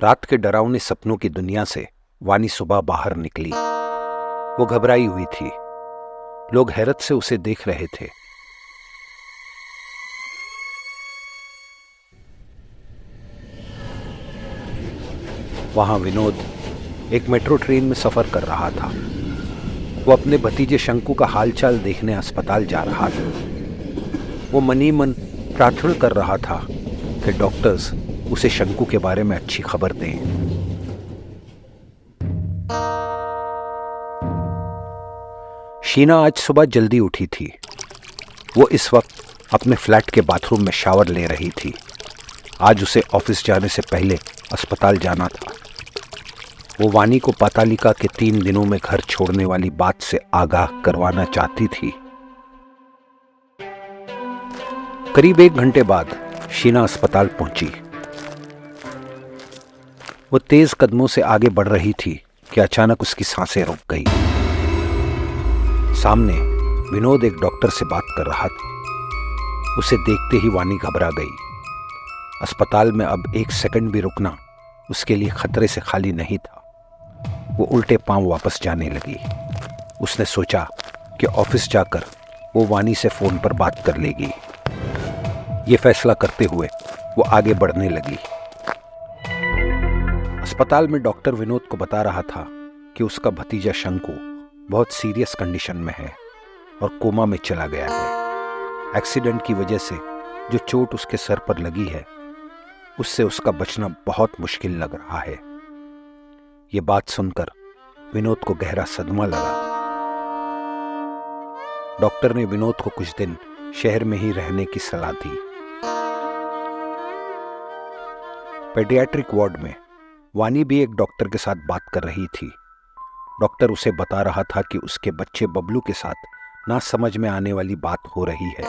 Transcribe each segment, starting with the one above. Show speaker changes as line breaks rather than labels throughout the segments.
रात के डरावने सपनों की दुनिया से वानी सुबह बाहर निकली। वो घबराई हुई थी। लोग हैरत से उसे देख रहे थे। वहां विनोद एक मेट्रो ट्रेन में सफर कर रहा था। वो अपने भतीजे शंकु का हालचाल देखने अस्पताल जा रहा था। वो मनी मन प्रार्थना कर रहा था कि डॉक्टर्स उसे शंकु के बारे में अच्छी खबर दें। शीना आज सुबह जल्दी उठी थी। वो इस वक्त अपने फ्लैट के बाथरूम में शावर ले रही थी। आज उसे ऑफिस जाने से पहले अस्पताल जाना था। वो वानी को पातालिका के 3 दिनों में घर छोड़ने वाली बात से आगाह करवाना चाहती थी। करीब 1 घंटे बाद शीना अस्पताल पहुंची। वो तेज कदमों से आगे बढ़ रही थी कि अचानक उसकी सांसें रुक गई। सामने विनोद एक डॉक्टर से बात कर रहा था। उसे देखते ही वानी घबरा गई। अस्पताल में अब 1 सेकंड भी रुकना उसके लिए खतरे से खाली नहीं था। वो उल्टे पांव वापस जाने लगी। उसने सोचा कि ऑफिस जाकर वो वानी से फोन पर बात कर लेगी। ये फैसला करते हुए वो आगे बढ़ने लगी। अस्पताल में डॉक्टर विनोद को बता रहा था कि उसका भतीजा शंकु बहुत सीरियस कंडीशन में है और कोमा में चला गया है। एक्सीडेंट की वजह से जो चोट उसके सर पर लगी है उससे उसका बचना बहुत मुश्किल लग रहा है। ये बात सुनकर विनोद को गहरा सदमा लगा। डॉक्टर ने विनोद को कुछ दिन शहर में ही रहने की सलाह दी। पेडियाट्रिक वार्ड में वानी भी एक डॉक्टर के साथ बात कर रही थी। डॉक्टर उसे बता रहा था कि उसके बच्चे बबलू के साथ ना समझ में आने वाली बात हो रही है।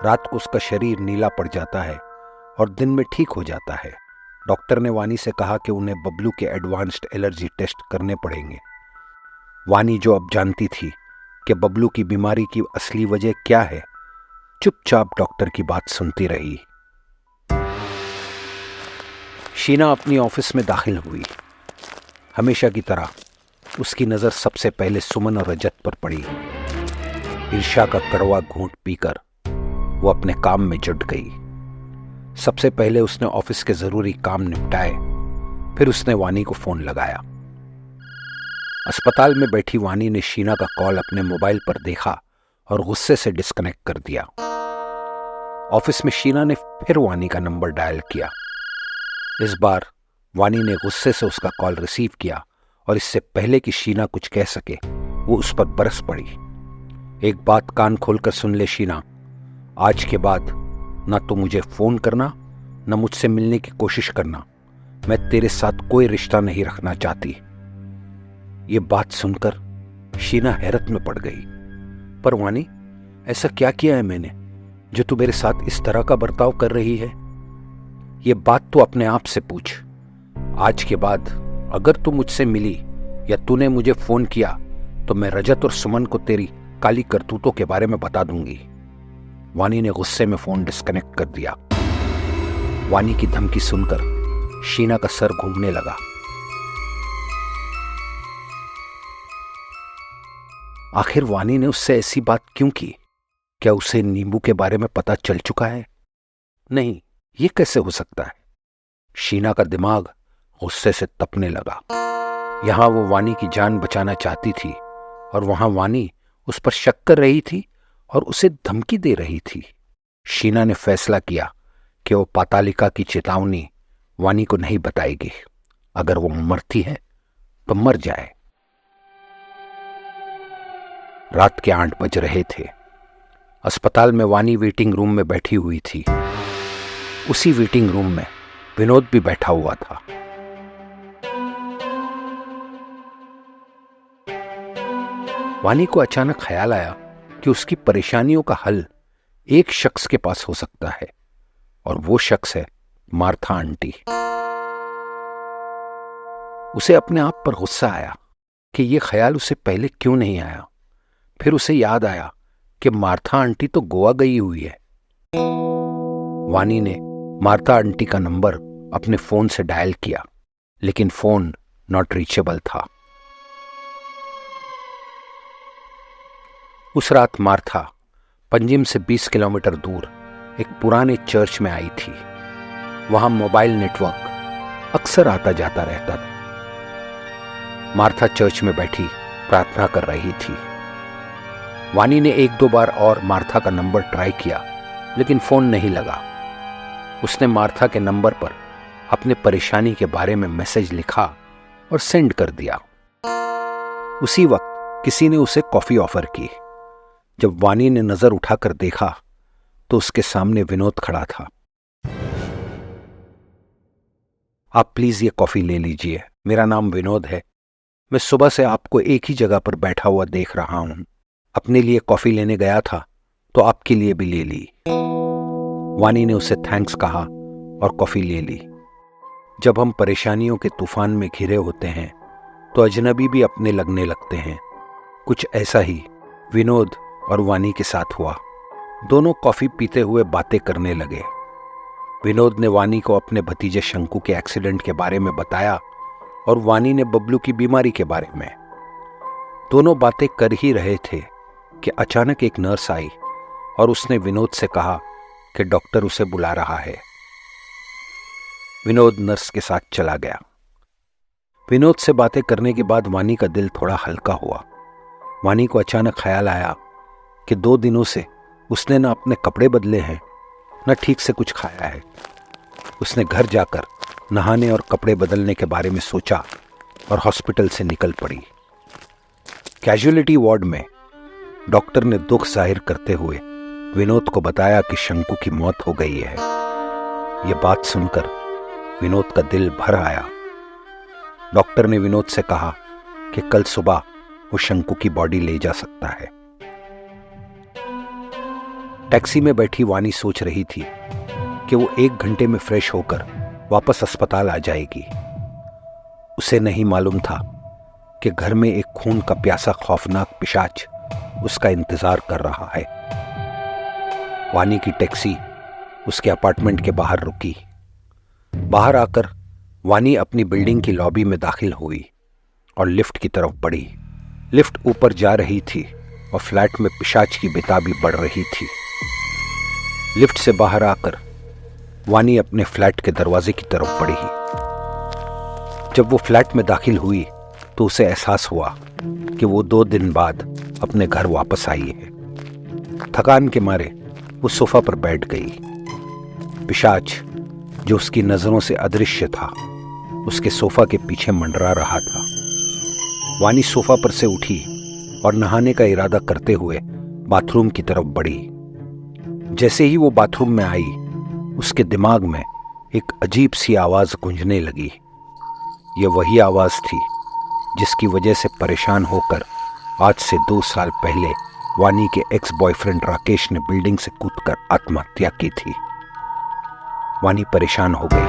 रात को उसका शरीर नीला पड़ जाता है और दिन में ठीक हो जाता है। डॉक्टर ने वानी से कहा कि उन्हें बबलू के एडवांस्ड एलर्जी टेस्ट करने पड़ेंगे। वानी जो अब जानती थी कि बबलू की बीमारी की असली वजह क्या है, चुपचाप डॉक्टर की बात सुनती रही। शीना अपनी ऑफिस में दाखिल हुई। हमेशा की तरह उसकी नजर सबसे पहले सुमन और रजत पर पड़ी। ईर्ष्या का कड़वा घूंट पीकर वो अपने काम में जुट गई। सबसे पहले उसने ऑफिस के जरूरी काम निपटाए, फिर उसने वानी को फोन लगाया। अस्पताल में बैठी वानी ने शीना का कॉल अपने मोबाइल पर देखा और गुस्से से डिस्कनेक्ट कर दिया। ऑफिस में शीना ने फिर वानी का नंबर डायल किया। इस बार वानी ने गुस्से से उसका कॉल रिसीव किया और इससे पहले कि शीना कुछ कह सके वो उस पर बरस पड़ी। एक बात कान खोलकर सुन ले शीना, आज के बाद ना तो मुझे फोन करना ना मुझसे मिलने की कोशिश करना। मैं तेरे साथ कोई रिश्ता नहीं रखना चाहती। ये बात सुनकर शीना हैरत में पड़ गई। पर वानी, ऐसा क्या किया है मैंने जो तू मेरे साथ इस तरह का बर्ताव कर रही है? ये बात तू अपने आप से पूछ। आज के बाद अगर तू मुझसे मिली या तूने मुझे फोन किया तो मैं रजत और सुमन को तेरी काली करतूतों के बारे में बता दूंगी। वानी ने गुस्से में फोन डिस्कनेक्ट कर दिया। वानी की धमकी सुनकर शीना का सर घूमने लगा। आखिर वानी ने उससे ऐसी बात क्यों की? क्या उसे नींबू के बारे में पता चल चुका है? नहीं, ये कैसे हो सकता है? शीना का दिमाग गुस्से से तपने लगा। यहां वो वानी की जान बचाना चाहती थी और वहां वानी उस पर शक कर रही थी और उसे धमकी दे रही थी। शीना ने फैसला किया कि वो पातालिका की चेतावनी वानी को नहीं बताएगी। अगर वो मरती है तो मर जाए। रात के 8 बज रहे थे। अस्पताल में वानी वेटिंग रूम में बैठी हुई थी। उसी वेटिंग रूम में विनोद भी बैठा हुआ था। वानी को अचानक ख्याल आया कि उसकी परेशानियों का हल एक शख्स के पास हो सकता है और वो शख्स है मार्था आंटी। उसे अपने आप पर गुस्सा आया कि ये ख्याल उसे पहले क्यों नहीं आया। फिर उसे याद आया कि मार्था आंटी तो गोवा गई हुई है। वानी ने मार्था आंटी का नंबर अपने फोन से डायल किया, लेकिन फोन नॉट रीचेबल था। उस रात मार्था पंजिम से 20 किलोमीटर दूर एक पुराने चर्च में आई थी। वहां मोबाइल नेटवर्क अक्सर आता जाता रहता था। मार्था चर्च में बैठी प्रार्थना कर रही थी। वानी ने 1-2 बार और मार्था का नंबर ट्राई किया, लेकिन फोन नहीं लगा। उसने मार्था के नंबर पर अपने परेशानी के बारे में मैसेज लिखा और सेंड कर दिया। उसी वक्त किसी ने उसे कॉफी ऑफर की। जब वानी ने नजर उठाकर देखा तो उसके सामने विनोद खड़ा था। आप प्लीज ये कॉफी ले लीजिए, मेरा नाम विनोद है। मैं सुबह से आपको एक ही जगह पर बैठा हुआ देख रहा हूं। अपने लिए कॉफी लेने गया था तो आपके लिए भी ले ली। वानी ने उसे थैंक्स कहा और कॉफी ले ली। जब हम परेशानियों के तूफान में घिरे होते हैं तो अजनबी भी अपने लगने लगते हैं। कुछ ऐसा ही विनोद और वानी के साथ हुआ। दोनों कॉफी पीते हुए बातें करने लगे। विनोद ने वानी को अपने भतीजे शंकु के एक्सीडेंट के बारे में बताया और वानी ने बबलू की बीमारी के बारे में। दोनों बातें कर ही रहे थे कि अचानक एक नर्स आई और उसने विनोद से कहा कि डॉक्टर उसे बुला रहा है। विनोद नर्स के साथ चला गया। विनोद से बातें करने के बाद वानी का दिल थोड़ा हल्का हुआ। वानी को अचानक ख्याल आया कि 2 दिनों से उसने न अपने कपड़े बदले हैं, न ठीक से कुछ खाया है। उसने घर जाकर नहाने और कपड़े बदलने के बारे में सोचा और हॉस्पिटल से निकल पड़ी। कैजुअलिटी वार्ड में डॉक्टर ने दुख जाहिर करते हुए विनोद को बताया कि शंकु की मौत हो गई है। यह बात सुनकर विनोद का दिल भर आया। डॉक्टर ने विनोद से कहा कि कल सुबह वो शंकु की बॉडी ले जा सकता है। टैक्सी में बैठी वानी सोच रही थी कि वो 1 घंटे में फ्रेश होकर वापस अस्पताल आ जाएगी। उसे नहीं मालूम था कि घर में एक खून का प्यासा खौफनाक पिशाच उसका इंतजार कर रहा है। वानी की टैक्सी उसके अपार्टमेंट के बाहर रुकी। बाहर आकर वानी अपनी बिल्डिंग की लॉबी में दाखिल हुई और लिफ्ट की तरफ बढ़ी। लिफ्ट ऊपर जा रही थी और फ्लैट में पिशाच की बेताबी बढ़ रही थी। लिफ्ट से बाहर आकर वानी अपने फ्लैट के दरवाजे की तरफ बढ़ी। जब वो फ्लैट में दाखिल हुई तो उसे एहसास हुआ कि वो 2 दिन बाद अपने घर वापस आई है। थकान के मारे वो सोफा पर बैठ गई। पिशाच जो उसकी नजरों से अदृश्य था उसके सोफा के पीछे मंडरा रहा था। वानी सोफा पर से उठी और नहाने का इरादा करते हुए बाथरूम की तरफ बढ़ी। जैसे ही वो बाथरूम में आई उसके दिमाग में एक अजीब सी आवाज गूंजने लगी। यह वही आवाज थी जिसकी वजह से परेशान होकर आज से 2 साल पहले वानी के एक्स बॉयफ्रेंड राकेश ने बिल्डिंग से कूदकर आत्महत्या की थी। वानी परेशान हो गई।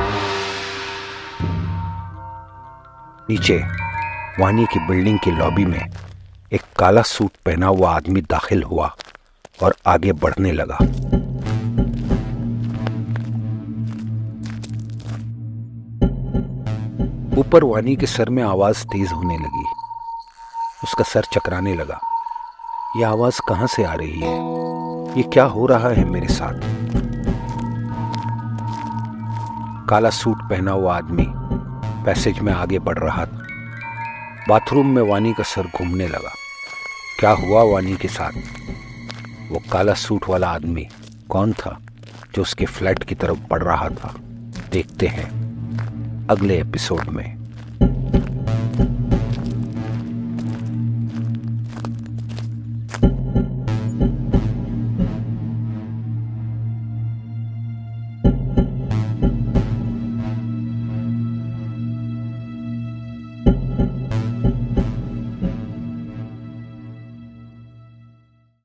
नीचे वानी की बिल्डिंग की लॉबी में एक काला सूट पहना हुआ आदमी दाखिल हुआ और आगे बढ़ने लगा। ऊपर वानी के सर में आवाज तेज होने लगी। उसका सर चकराने लगा। यह आवाज कहां से आ रही है? ये क्या हो रहा है मेरे साथ? काला सूट पहना हुआ आदमी पैसेज में आगे बढ़ रहा था। बाथरूम में वानी का सर घूमने लगा। क्या हुआ वानी के साथ? वो काला सूट वाला आदमी कौन था जो उसके फ्लैट की तरफ बढ़ रहा था? देखते हैं अगले एपिसोड में।